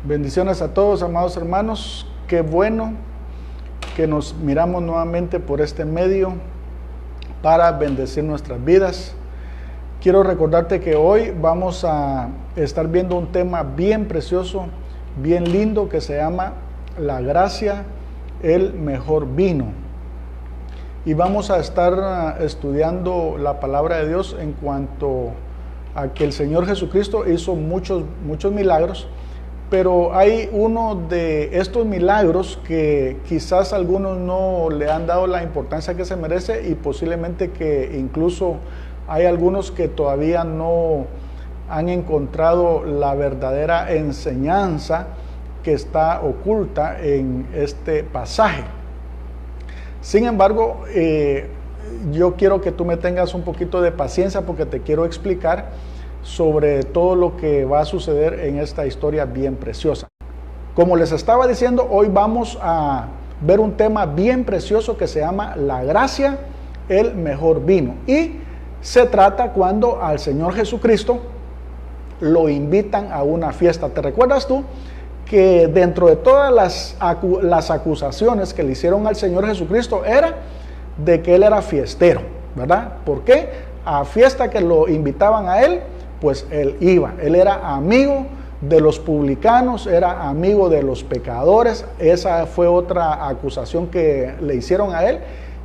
Bendiciones a todos, amados hermanos. Qué bueno que nos miramos nuevamente por este medio para bendecir nuestras vidas. Quiero recordarte que hoy vamos a estar viendo un tema bien precioso, bien lindo, que se llama la gracia, el mejor vino. Y vamos a estar estudiando la palabra de Dios en cuanto a que el Señor Jesucristo hizo muchos milagros, pero hay uno de estos milagros que quizás algunos no le han dado la importancia que se merece, y posiblemente que incluso hay algunos que todavía no han encontrado la verdadera enseñanza que está oculta en este pasaje. Sin embargo, yo quiero que tú me tengas un poquito de paciencia, porque te quiero explicar sobre todo lo que va a suceder en esta historia bien preciosa. Como les estaba diciendo, hoy vamos a ver un tema bien precioso que se llama la gracia, el mejor vino. Y se trata cuando al Señor Jesucristo lo invitan a una fiesta. ¿Te recuerdas tú que dentro de todas las acusaciones que le hicieron al Señor Jesucristo era de que Él era fiestero, ¿verdad? ¿Por qué? A fiesta que lo invitaban a Él, pues Él iba. Él era amigo de los publicanos, era amigo de los pecadores. Esa fue otra acusación que le hicieron a Él.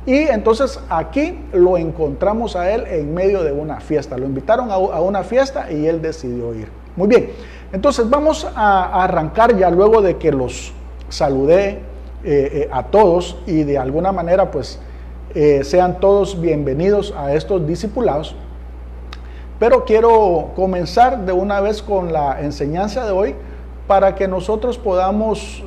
Y entonces aquí lo encontramos a Él en medio de una fiesta. Lo invitaron a una fiesta y Él decidió ir. Muy bien, entonces vamos a arrancar ya luego de que los saludé a todos, y de alguna manera pues sean todos bienvenidos a estos discipulados. Pero quiero comenzar de una vez con la enseñanza de hoy, para que nosotros podamos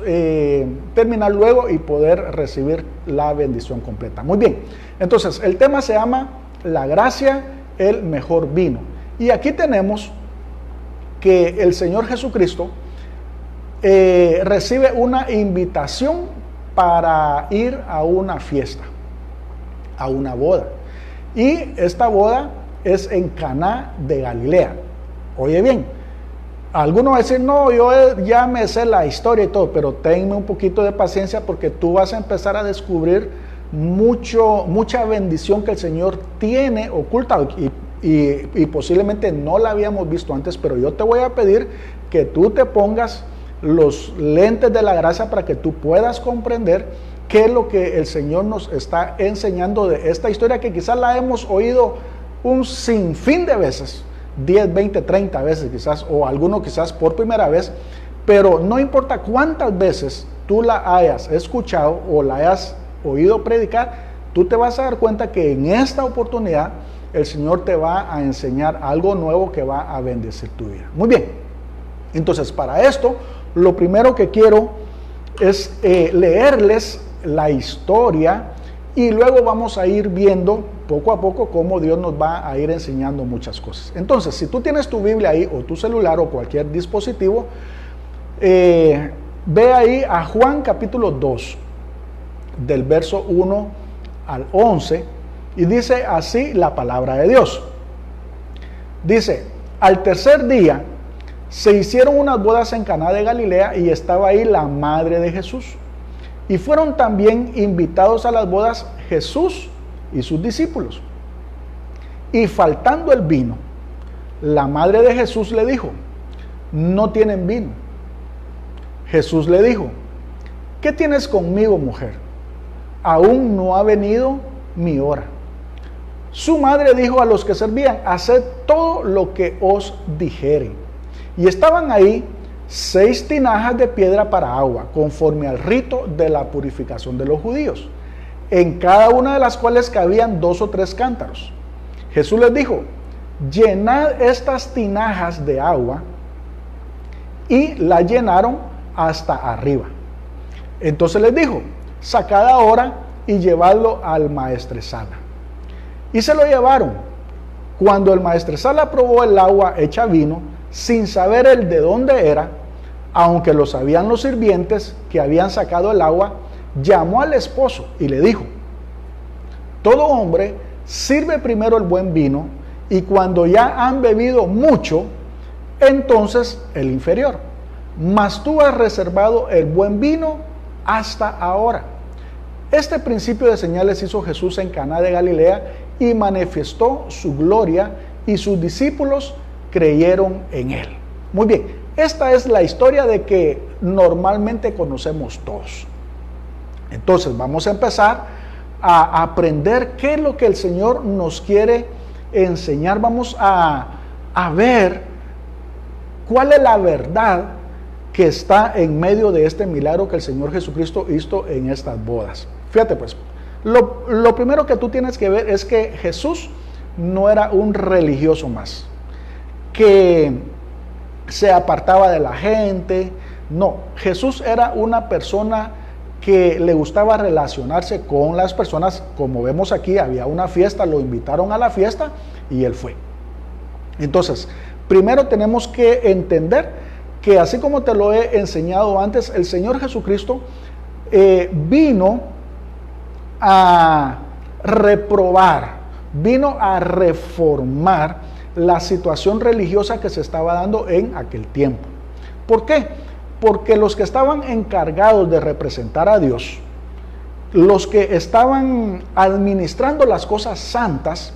terminar luego y poder recibir la bendición completa. Muy bien, entonces el tema se llama la gracia, el mejor vino. Y aquí tenemos que el Señor Jesucristo recibe una invitación para ir a una fiesta, a una boda. Y esta boda es en Caná de Galilea. Oye bien, algunos van a decir, no, yo ya me sé la historia y todo, pero tenme un poquito de paciencia, porque tú vas a empezar a descubrir mucha bendición que el Señor tiene oculta, y posiblemente no la habíamos visto antes. Pero yo te voy a pedir que tú te pongas los lentes de la gracia para que tú puedas comprender qué es lo que el Señor nos está enseñando de esta historia, que quizás la hemos oído un sinfín de veces, 10, 20, 30 veces quizás, o alguno quizás por primera vez. Pero no importa cuántas veces tú la hayas escuchado o la hayas oído predicar, tú te vas a dar cuenta que en esta oportunidad el Señor te va a enseñar algo nuevo que va a bendecir tu vida. Muy bien, entonces para esto lo primero que quiero es leerles la historia, y luego vamos a ir viendo poco a poco cómo Dios nos va a ir enseñando muchas cosas. Entonces, si tú tienes tu Biblia ahí, o tu celular, o cualquier dispositivo, ve ahí a Juan capítulo 2, del verso 1 al 11, y dice así la palabra de Dios. Dice: al tercer día se hicieron unas bodas en Caná de Galilea, y estaba ahí la madre de Jesús. Y fueron también invitados a las bodas Jesús y sus discípulos. Y faltando el vino, la madre de Jesús le dijo: no tienen vino. Jesús le dijo: ¿qué tienes conmigo, mujer? Aún no ha venido mi hora. Su madre dijo a los que servían: haced todo lo que os dijere. Y estaban ahí 6 tinajas de piedra para agua, conforme al rito de la purificación de los judíos, en cada una de las cuales cabían 2 o 3 cántaros. Jesús les dijo: llenad estas tinajas de agua. Y la llenaron hasta arriba. Entonces les dijo: sacad ahora y llevadlo al maestresala. Y se lo llevaron. Cuando el maestresala probó el agua hecha vino, sin saber él de dónde era, aunque lo sabían los sirvientes que habían sacado el agua, llamó al esposo y le dijo: todo hombre sirve primero el buen vino, y cuando ya han bebido mucho, entonces el inferior. mas tú has reservado el buen vino hasta ahora. Este principio de señales hizo Jesús en Caná de Galilea y manifestó su gloria, y sus discípulos creyeron en él. Muy bien, esta es la historia de que normalmente conocemos todos. Entonces vamos a empezar a aprender qué es lo que el Señor nos quiere enseñar. Vamos a ver cuál es la verdad que está en medio de este milagro que el Señor Jesucristo hizo en estas bodas. Fíjate pues, lo primero que tú tienes que ver es que Jesús no era un religioso más, que se apartaba de la gente. No, Jesús era una persona que le gustaba relacionarse con las personas. Como vemos aquí, había una fiesta, lo invitaron a la fiesta y él fue. Entonces, primero tenemos que entender que, así como te lo he enseñado antes, el Señor Jesucristo vino a reprobar, vino a reformar la situación religiosa que se estaba dando en aquel tiempo. ¿Por qué? Porque los que estaban encargados de representar a Dios, los que estaban administrando las cosas santas,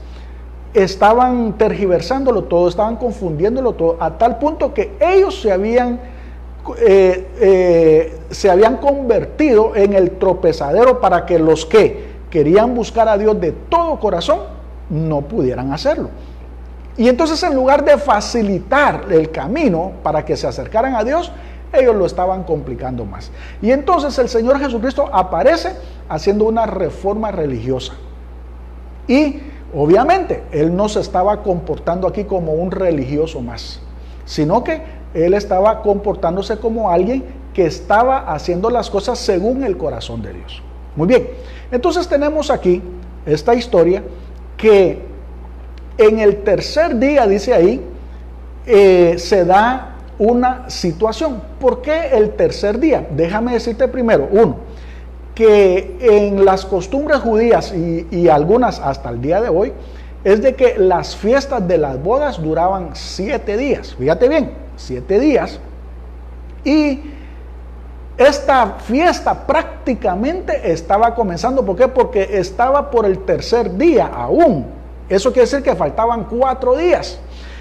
estaban tergiversándolo todo, estaban confundiéndolo todo, a tal punto que ellos se habían convertido en el tropezadero para que los que querían buscar a Dios de todo corazón no pudieran hacerlo. Y entonces, en lugar de facilitar el camino para que se acercaran a Dios, ellos lo estaban complicando más. Y entonces el Señor Jesucristo aparece haciendo una reforma religiosa. Y obviamente Él no se estaba comportando aquí como un religioso más, sino que Él estaba comportándose como alguien que estaba haciendo las cosas según el corazón de Dios. Muy bien, entonces tenemos aquí esta historia que en el tercer día, dice ahí, se da una situación. ¿Por qué el tercer día? Déjame decirte primero, uno, que en las costumbres judías y algunas hasta el día de hoy, es de que las fiestas de las bodas duraban 7 días. Fíjate bien, 7 días. Y esta fiesta prácticamente estaba comenzando. ¿Por qué? Porque estaba por el tercer día aún. Eso quiere decir que faltaban 4 días.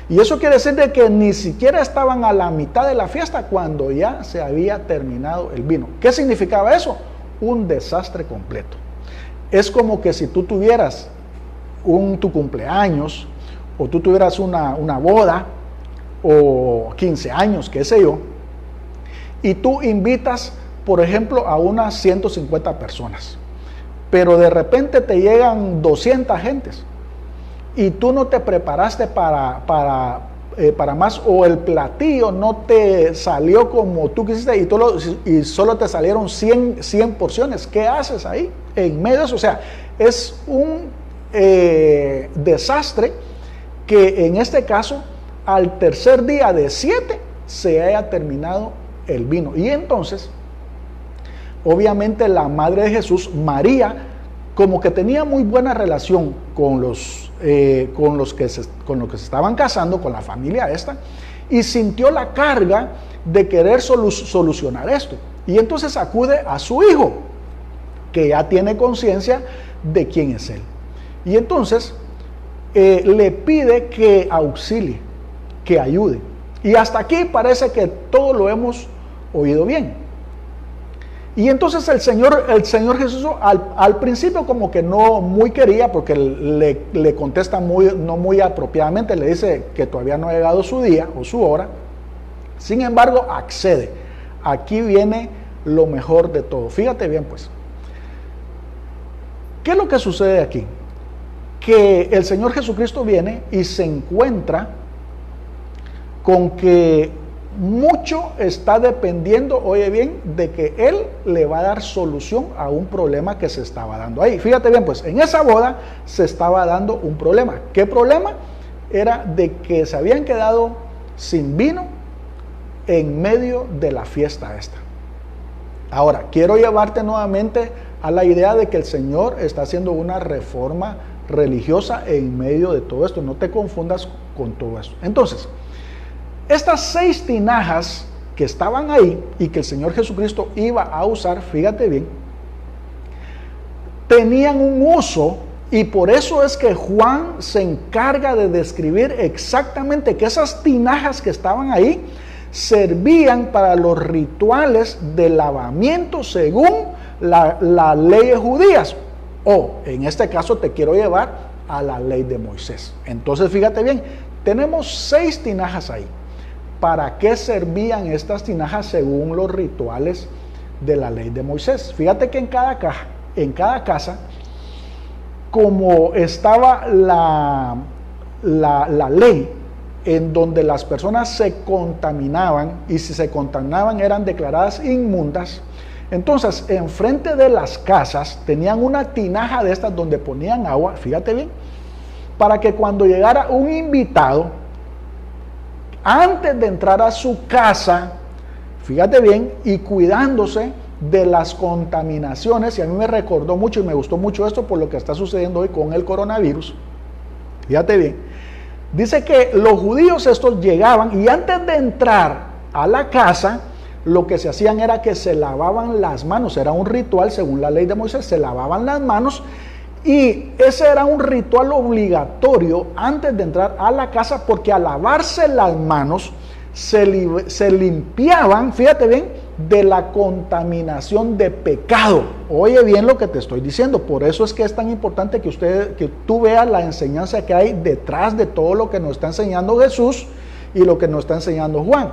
Y eso quiere decir de que ni siquiera estaban a la mitad de la fiesta cuando ya se había terminado el vino. ¿Qué significaba eso? Un desastre completo. Es como que si tú tuvieras tu cumpleaños, o tú tuvieras una boda, o 15 años, qué sé yo, y tú invitas, por ejemplo, a unas 150 personas, pero de repente te llegan 200 gentes, y tú no te preparaste para más, o el platillo no te salió como tú quisiste, y solo te salieron 100 porciones. ¿Qué haces ahí en medio de eso? O sea, es un desastre que en este caso al tercer día de 7 se haya terminado el vino. Y entonces, obviamente, la madre de Jesús, María, como que tenía muy buena relación con los que se estaban casando, con la familia esta, y sintió la carga de querer solucionar esto. Y entonces acude a su hijo, que ya tiene conciencia de quién es él. Y entonces le pide que auxilie, que ayude. Y hasta aquí parece que todo lo hemos oído bien. Y entonces el Señor Jesús al principio como que no muy quería, porque le contesta no muy apropiadamente, le dice que todavía no ha llegado su día o su hora. Sin embargo, accede. Aquí viene lo mejor de todo. Fíjate bien pues. ¿Qué es lo que sucede aquí? Que el Señor Jesucristo viene y se encuentra con que mucho está dependiendo, oye bien, de que Él le va a dar solución a un problema que se estaba dando ahí. Fíjate bien, pues en esa boda se estaba dando un problema. ¿Qué problema? Era de que se habían quedado sin vino en medio de la fiesta esta. Ahora, quiero llevarte nuevamente a la idea de que el Señor está haciendo una reforma religiosa en medio de todo esto. No te confundas con todo esto. Entonces, estas 6 tinajas que estaban ahí y que el Señor Jesucristo iba a usar, fíjate bien, tenían un uso, y por eso es que Juan se encarga de describir exactamente que esas tinajas que estaban ahí servían para los rituales de lavamiento según las leyes judías, o en este caso te quiero llevar a la ley de Moisés. Entonces fíjate bien, tenemos 6 tinajas ahí. ¿Para qué servían estas tinajas según los rituales de la ley de Moisés? Fíjate que en cada casa, como estaba la ley en donde las personas se contaminaban, y si se contaminaban eran declaradas inmundas, entonces enfrente de las casas tenían una tinaja de estas donde ponían agua, fíjate bien, para que cuando llegara un invitado, antes de entrar a su casa, fíjate bien, y cuidándose de las contaminaciones, y a mí me recordó mucho y me gustó mucho esto por lo que está sucediendo hoy con el coronavirus, fíjate bien, dice que los judíos estos llegaban y antes de entrar a la casa, lo que se hacían era que se lavaban las manos, era un ritual según la ley de Moisés, se lavaban las manos, y ese era un ritual obligatorio antes de entrar a la casa, porque al lavarse las manos se limpiaban, fíjate bien, de la contaminación de pecado. Oye bien lo que te estoy diciendo, por eso es que es tan importante que tú veas la enseñanza que hay detrás de todo lo que nos está enseñando Jesús y lo que nos está enseñando Juan.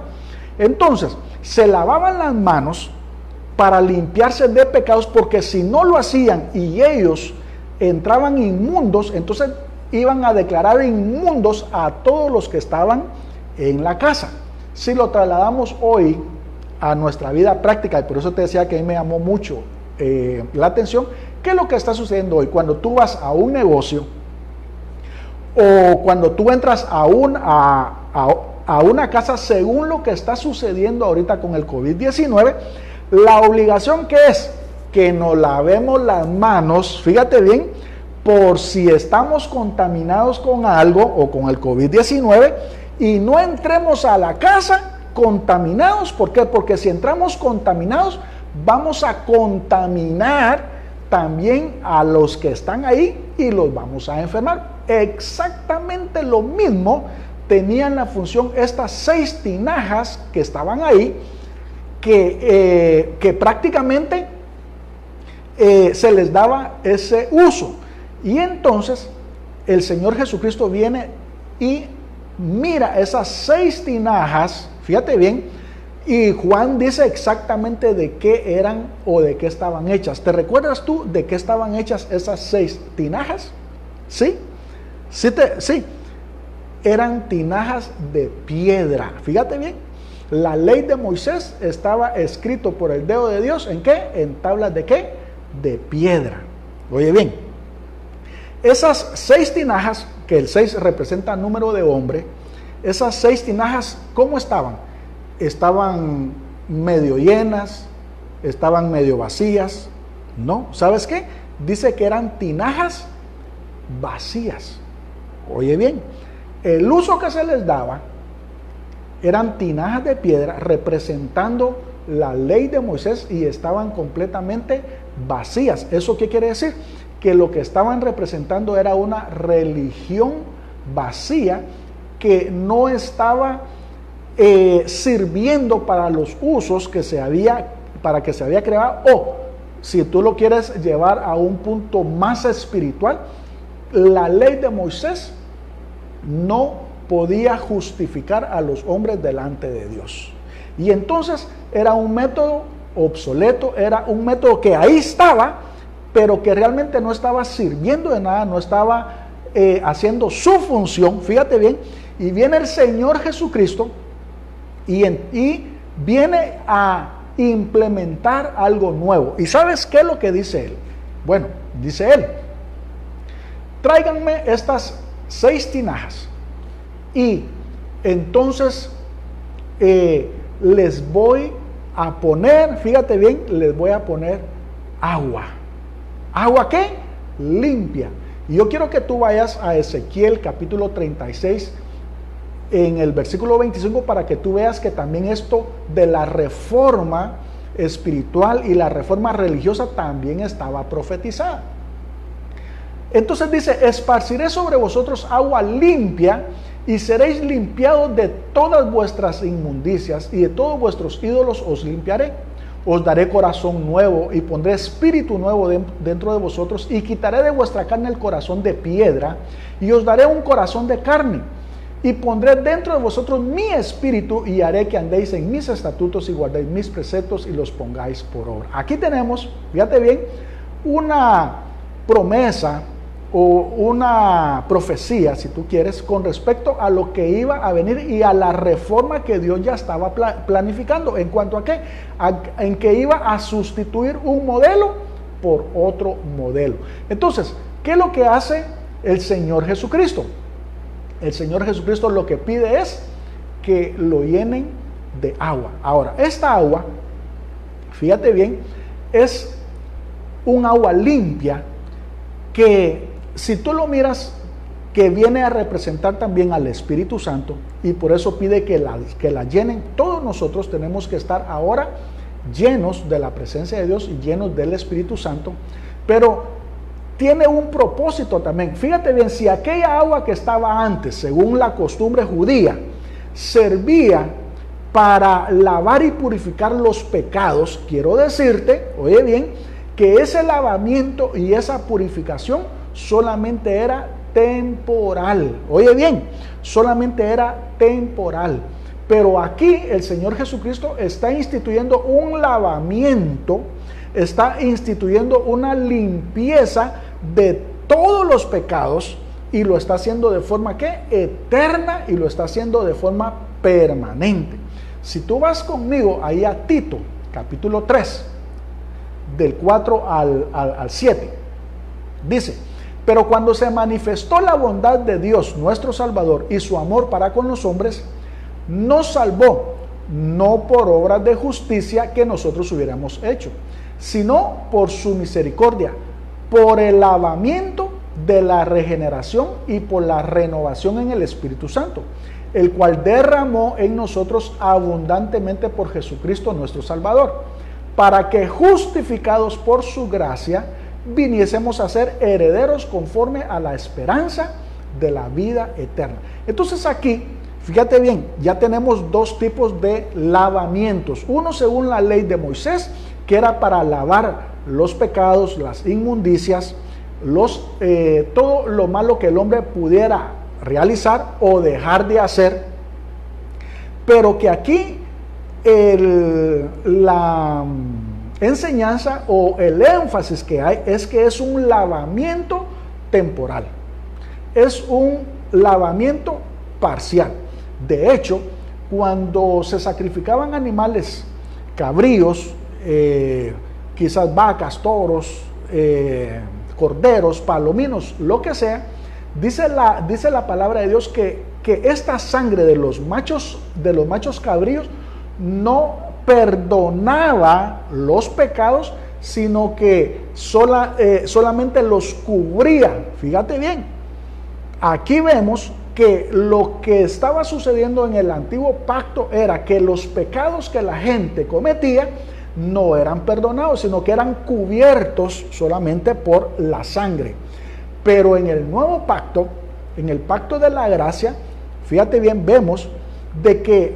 Entonces, se lavaban las manos para limpiarse de pecados, porque si no lo hacían y ellos entraban inmundos, entonces iban a declarar inmundos a todos los que estaban en la casa. Si lo trasladamos hoy a nuestra vida práctica, y por eso te decía que a mí me llamó mucho la atención, ¿qué es lo que está sucediendo hoy? Cuando tú vas a un negocio o cuando tú entras a una casa, según lo que está sucediendo ahorita con el COVID-19, la obligación que es que nos lavemos las manos, fíjate bien, por si estamos contaminados con algo o con el COVID-19 y no entremos a la casa contaminados. ¿Por qué? Porque si entramos contaminados, vamos a contaminar también a los que están ahí y los vamos a enfermar. Exactamente lo mismo tenían la función estas 6 tinajas que estaban ahí, que prácticamente se les daba ese uso. Y entonces el Señor Jesucristo viene y mira esas 6 tinajas, fíjate bien, y Juan dice exactamente de qué eran o de qué estaban hechas. ¿Te recuerdas tú de qué estaban hechas esas 6 tinajas? ¿Sí? Sí. Eran tinajas de piedra. Fíjate bien, la ley de Moisés estaba escrito por el dedo de Dios, ¿en qué? En tablas de qué? De piedra. Oye bien, esas 6 tinajas, que el 6 representa el número de hombre, esas 6 tinajas, ¿cómo estaban? Estaban medio llenas, estaban medio vacías, ¿no? ¿Sabes qué? Dice que eran tinajas vacías. Oye bien, el uso que se les daba eran tinajas de piedra representando la ley de Moisés y estaban completamente vacías. ¿Eso qué quiere decir? Que lo que estaban representando era una religión vacía que no estaba sirviendo para los usos que se había creado, o si tú lo quieres llevar a un punto más espiritual, la ley de Moisés no podía justificar a los hombres delante de Dios. Y entonces era un método obsoleto, era un método que ahí estaba, pero que realmente no estaba sirviendo de nada, no estaba haciendo su función. Fíjate bien, y viene el Señor Jesucristo y viene a implementar algo nuevo. ¿Y sabes qué es lo que dice Él? Bueno, dice Él: tráiganme estas 6 tinajas y entonces les voy a poner, fíjate bien, les voy a poner agua. ¿Agua qué? Limpia. Y yo quiero que tú vayas a Ezequiel capítulo 36 en el versículo 25 para que tú veas que también esto de la reforma espiritual y la reforma religiosa también estaba profetizada. Entonces dice, esparciré sobre vosotros agua limpia y seréis limpiados de todas vuestras inmundicias y de todos vuestros ídolos os limpiaré. Os daré corazón nuevo y pondré espíritu nuevo dentro de vosotros y quitaré de vuestra carne el corazón de piedra y os daré un corazón de carne y pondré dentro de vosotros mi espíritu y haré que andéis en mis estatutos y guardéis mis preceptos y los pongáis por obra. Aquí tenemos, fíjate bien, una promesa o una profecía, si tú quieres, con respecto a lo que iba a venir y a la reforma que Dios ya estaba planificando. ¿En cuanto a qué? En que iba a sustituir un modelo por otro modelo. Entonces, ¿qué es lo que hace el Señor Jesucristo? El Señor Jesucristo lo que pide es que lo llenen de agua. Ahora, esta agua, fíjate bien, es un agua limpia que si tú lo miras, que viene a representar también al Espíritu Santo, y por eso pide que la llenen. Todos nosotros tenemos que estar ahora llenos de la presencia de Dios y llenos del Espíritu Santo, pero tiene un propósito también. Fíjate bien, si aquella agua que estaba antes, según la costumbre judía, servía para lavar y purificar los pecados, quiero decirte, oye bien, que ese lavamiento y esa purificación solamente era temporal. Oye bien, solamente era temporal. Pero aquí el Señor Jesucristo está instituyendo un lavamiento, está instituyendo una limpieza de todos los pecados y lo está haciendo de forma ¿qué? Eterna, y lo está haciendo de forma permanente. Si tú vas conmigo ahí a Tito, capítulo 3, del 4 al 7, dice: pero cuando se manifestó la bondad de Dios nuestro Salvador y su amor para con los hombres, nos salvó, no por obras de justicia que nosotros hubiéramos hecho, sino por su misericordia, por el lavamiento de la regeneración y por la renovación en el Espíritu Santo, el cual derramó en nosotros abundantemente por Jesucristo nuestro Salvador, para que justificados por su gracia, viniésemos a ser herederos conforme a la esperanza de la vida eterna. Entonces aquí, fíjate bien, ya tenemos dos tipos de lavamientos. Uno según la ley de Moisés, que era para lavar los pecados, las inmundicias, todo lo malo que el hombre pudiera realizar o dejar de hacer. Pero que aquí la enseñanza o el énfasis que hay es que es un lavamiento temporal, es un lavamiento parcial. De hecho, cuando se sacrificaban animales cabríos, quizás vacas, toros, corderos, palominos, lo que sea, dice la palabra de Dios que esta sangre de los machos cabríos no perdonaba los pecados, sino que solamente los cubría. Fíjate bien, aquí vemos que lo que estaba sucediendo en el antiguo pacto era que los pecados que la gente cometía no eran perdonados, sino que eran cubiertos solamente por la sangre. Pero en el nuevo pacto, en el pacto de la gracia, fíjate bien, vemos de que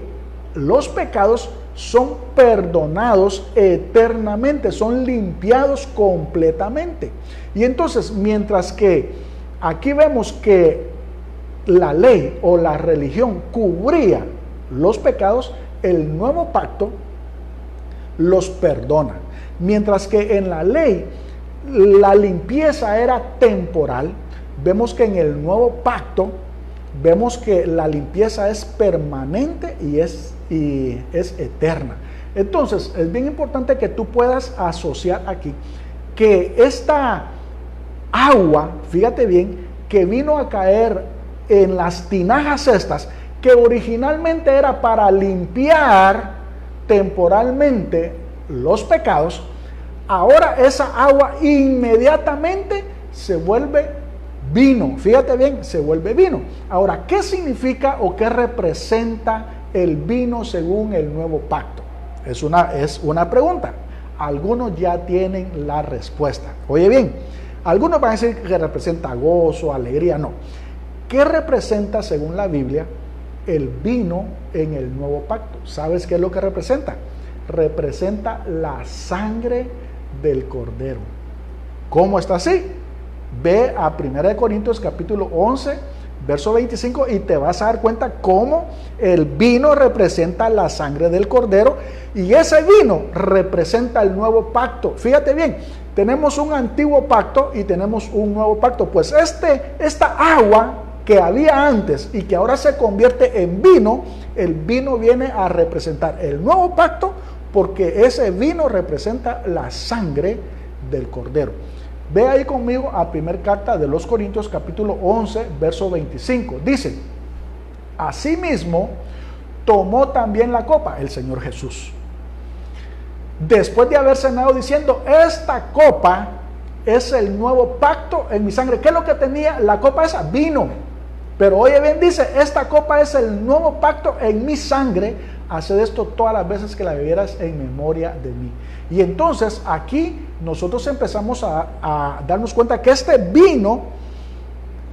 los pecados son perdonados eternamente, son limpiados completamente. Y entonces, mientras que aquí vemos que la ley o la religión cubría los pecados, el nuevo pacto los perdona. Mientras que en la ley la limpieza era temporal, vemos que en el nuevo pacto vemos que la limpieza es permanente y es eterna. Entonces, es bien importante que tú puedas asociar aquí que esta agua, fíjate bien, que vino a caer en las tinajas estas, que originalmente era para limpiar temporalmente los pecados, ahora esa agua inmediatamente se vuelve vino. Fíjate bien, se vuelve vino. Ahora, ¿qué significa o qué representa el vino según el nuevo pacto? Es una pregunta. Algunos ya tienen la respuesta. Oye bien, algunos van a decir que representa gozo, alegría. No. ¿Qué representa según la Biblia el vino en el nuevo pacto? ¿Sabes qué es lo que representa? Representa la sangre del Cordero. ¿Cómo está así? Ve a 1 Corintios capítulo 11, verso 25 y te vas a dar cuenta cómo el vino representa la sangre del Cordero y ese vino representa el nuevo pacto. Fíjate bien, tenemos un antiguo pacto y tenemos un nuevo pacto. Pues esta agua que había antes y que ahora se convierte en vino, el vino viene a representar el nuevo pacto porque ese vino representa la sangre del Cordero. Ve ahí conmigo a primera carta de los Corintios capítulo 11, verso 25. Dice, asimismo tomó también la copa el Señor Jesús, después de haber cenado diciendo, esta copa es el nuevo pacto en mi sangre. ¿Qué es lo que tenía la copa esa? Vino. Pero oye bien, dice, esta copa es el nuevo pacto en mi sangre. Haced esto todas las veces que la bebieras en memoria de mí. Y entonces aquí nosotros empezamos a darnos cuenta que este vino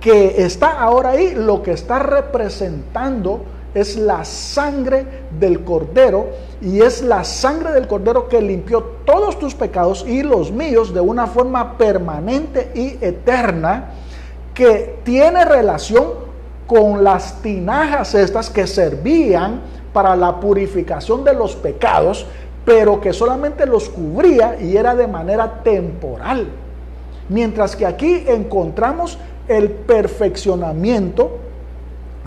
que está ahora ahí, lo que está representando es la sangre del Cordero, y es la sangre del Cordero que limpió todos tus pecados y los míos de una forma permanente y eterna, que tiene relación con las tinajas estas que servían para la purificación de los pecados, pero que solamente los cubría y era de manera temporal. Mientras que aquí encontramos el perfeccionamiento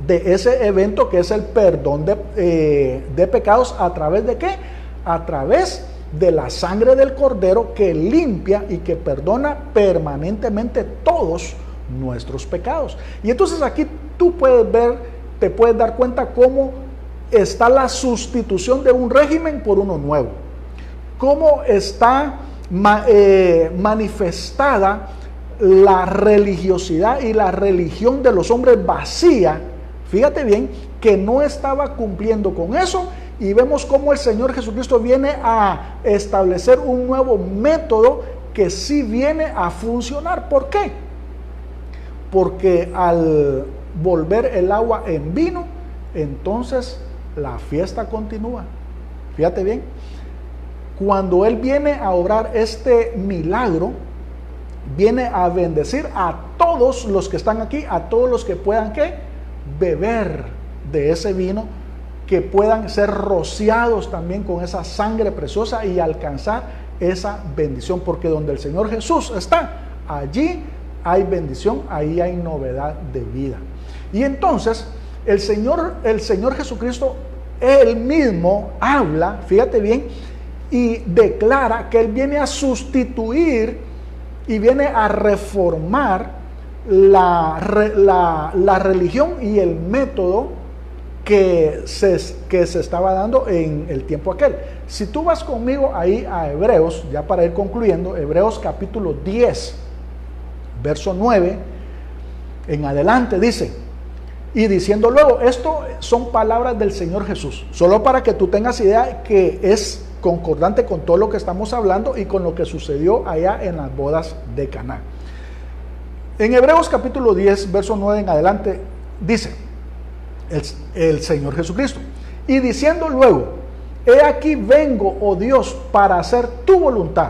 de ese evento que es el perdón de pecados. ¿A través de qué? A través de la sangre del Cordero que limpia y que perdona permanentemente todos nuestros pecados. Y entonces aquí tú te puedes dar cuenta cómo está la sustitución de un régimen por uno nuevo. Cómo está manifestada la religiosidad y la religión de los hombres vacía. Fíjate bien, que no estaba cumpliendo con eso, y vemos cómo el Señor Jesucristo viene a establecer un nuevo método que sí viene a funcionar. ¿Por qué? Porque al volver el agua en vino, entonces la fiesta continúa. Fíjate bien, cuando Él viene a obrar este milagro, viene a bendecir a todos los que están aquí, a todos los que puedan ¿qué? Beber de ese vino, que puedan ser rociados también con esa sangre preciosa y alcanzar esa bendición, porque donde el Señor Jesús está, allí hay bendición, ahí hay novedad de vida. Y entonces el Señor Jesucristo, Él mismo habla, fíjate bien, y declara que Él viene a sustituir y viene a reformar la religión y el método que se estaba dando en el tiempo aquel. Si tú vas conmigo ahí a Hebreos, ya para ir concluyendo, Hebreos capítulo 10, verso 9 en adelante, dice, y diciendo luego, esto son palabras del Señor Jesús, solo para que tú tengas idea que es concordante con todo lo que estamos hablando y con lo que sucedió allá en las bodas de Caná. En Hebreos capítulo 10, verso 9 en adelante, dice el Señor Jesucristo, y diciendo luego, he aquí vengo, oh Dios, para hacer tu voluntad.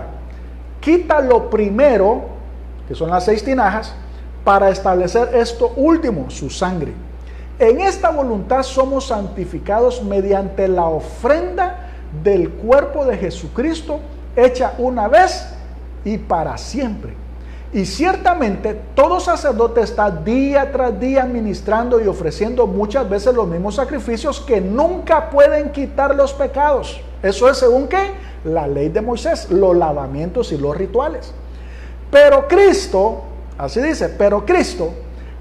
Quita lo primero, que son las 6 tinajas, para establecer esto último, su sangre. En esta voluntad somos santificados mediante la ofrenda del cuerpo de Jesucristo, hecha una vez y para siempre. Y ciertamente todo sacerdote está día tras día ministrando y ofreciendo muchas veces los mismos sacrificios que nunca pueden quitar los pecados. Eso es según ¿qué? La ley de Moisés, los lavamientos y los rituales. Pero Cristo, así dice, pero Cristo,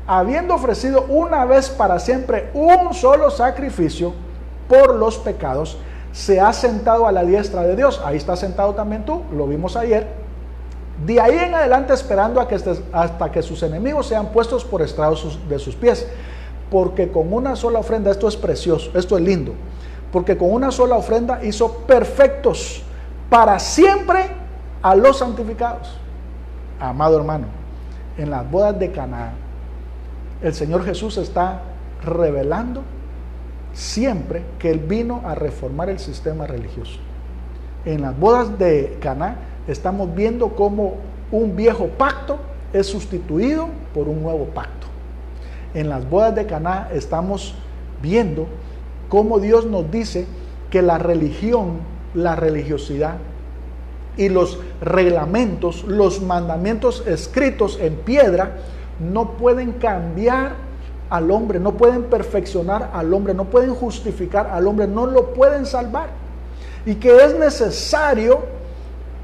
habiendo ofrecido una vez para siempre un solo sacrificio por los pecados, se ha sentado a la diestra de Dios. Ahí está sentado también tú, lo vimos ayer. De ahí en adelante esperando hasta que sus enemigos sean puestos por estrado de sus pies. Porque con una sola ofrenda, esto es precioso, esto es lindo, porque con una sola ofrenda hizo perfectos para siempre a los santificados. Amado hermano, en las bodas de Caná, el Señor Jesús está revelando siempre que Él vino a reformar el sistema religioso. En las bodas de Caná estamos viendo cómo un viejo pacto es sustituido por un nuevo pacto. En las bodas de Caná estamos viendo cómo Dios nos dice que la religión, la religiosidad y los reglamentos, los mandamientos escritos en piedra no pueden cambiar al hombre, no pueden perfeccionar al hombre, no pueden justificar al hombre, no lo pueden salvar. Y que es necesario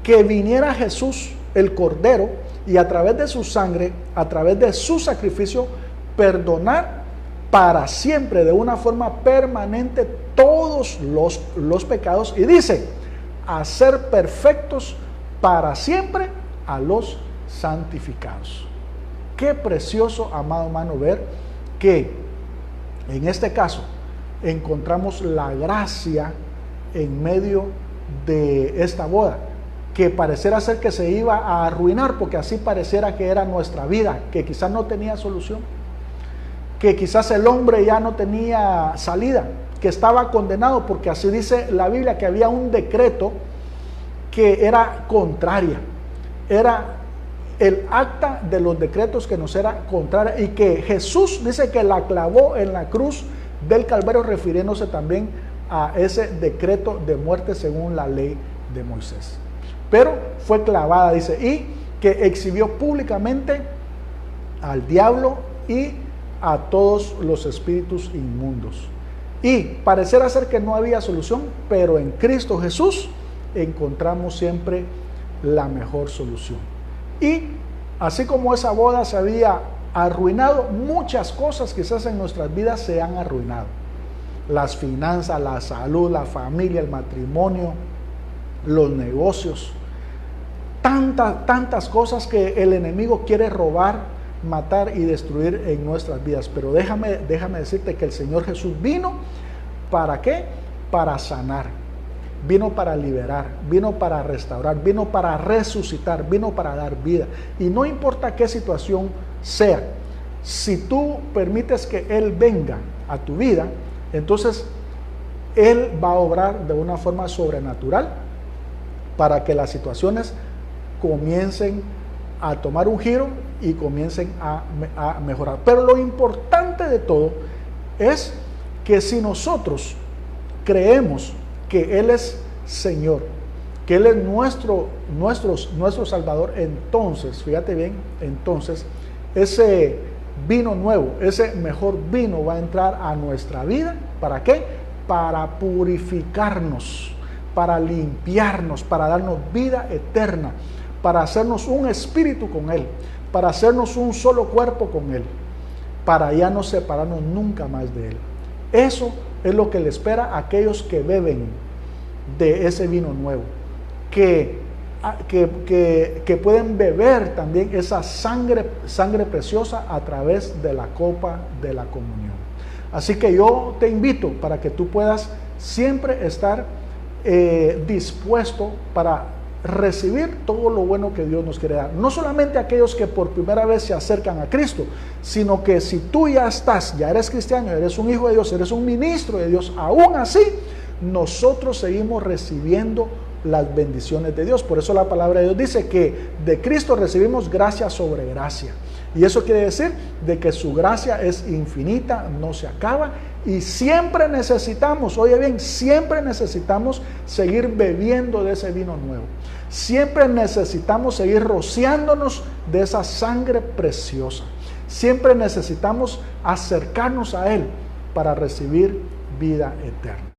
que viniera Jesús, el Cordero, y a través de su sangre, a través de su sacrificio, perdonar para siempre, de una forma permanente, todos los pecados. Y dice, hacer perfectos para siempre a los santificados. Qué precioso, amado hermano, ver que en este caso encontramos la gracia en medio de esta boda, que pareciera ser que se iba a arruinar, porque así pareciera que era nuestra vida, que quizás no tenía solución, que quizás el hombre ya no tenía salida, que estaba condenado, porque así dice la Biblia, que había un decreto que era contraria, era el acta de los decretos que nos era contraria, y que Jesús dice que la clavó en la cruz del Calvario, refiriéndose también a ese decreto de muerte según la ley de Moisés. Pero fue clavada, dice, y que exhibió públicamente al diablo y a todos los espíritus inmundos. Y parecerá ser que no había solución, pero en Cristo Jesús encontramos siempre la mejor solución. Y así como esa boda se había arruinado, muchas cosas quizás en nuestras vidas se han arruinado. Las finanzas, la salud, la familia, el matrimonio, los negocios. Tantas cosas que el enemigo quiere robar, matar y destruir en nuestras vidas. Pero déjame decirte que el Señor Jesús vino, ¿para qué? Para sanar, vino para liberar, vino para restaurar, vino para resucitar, vino para dar vida. Y no importa qué situación sea, si tú permites que Él venga a tu vida, entonces Él va a obrar de una forma sobrenatural para que las situaciones comiencen a tomar un giro y comiencen a mejorar. Pero lo importante de todo es que si nosotros creemos que Él es Señor, que Él es nuestro Salvador, entonces, fíjate bien, entonces ese vino nuevo, ese mejor vino va a entrar a nuestra vida. ¿Para qué? Para purificarnos, para limpiarnos, para darnos vida eterna, para hacernos un espíritu con Él, para hacernos un solo cuerpo con Él, para ya no separarnos nunca más de Él. Eso es lo que le espera a aquellos que beben de ese vino nuevo, que pueden beber también esa sangre preciosa a través de la copa de la comunión. Así que yo te invito para que tú puedas siempre estar dispuesto para recibir todo lo bueno que Dios nos quiere dar. No solamente aquellos que por primera vez se acercan a Cristo, sino que si tú ya eres cristiano, eres un hijo de Dios, eres un ministro de Dios, aún así nosotros seguimos recibiendo las bendiciones de Dios. Por eso la palabra de Dios dice que de Cristo recibimos gracia sobre gracia. Y eso quiere decir de que su gracia es infinita, no se acaba, y siempre necesitamos, oye bien, siempre necesitamos seguir bebiendo de ese vino nuevo. Siempre necesitamos seguir rociándonos de esa sangre preciosa. Siempre necesitamos acercarnos a Él para recibir vida eterna.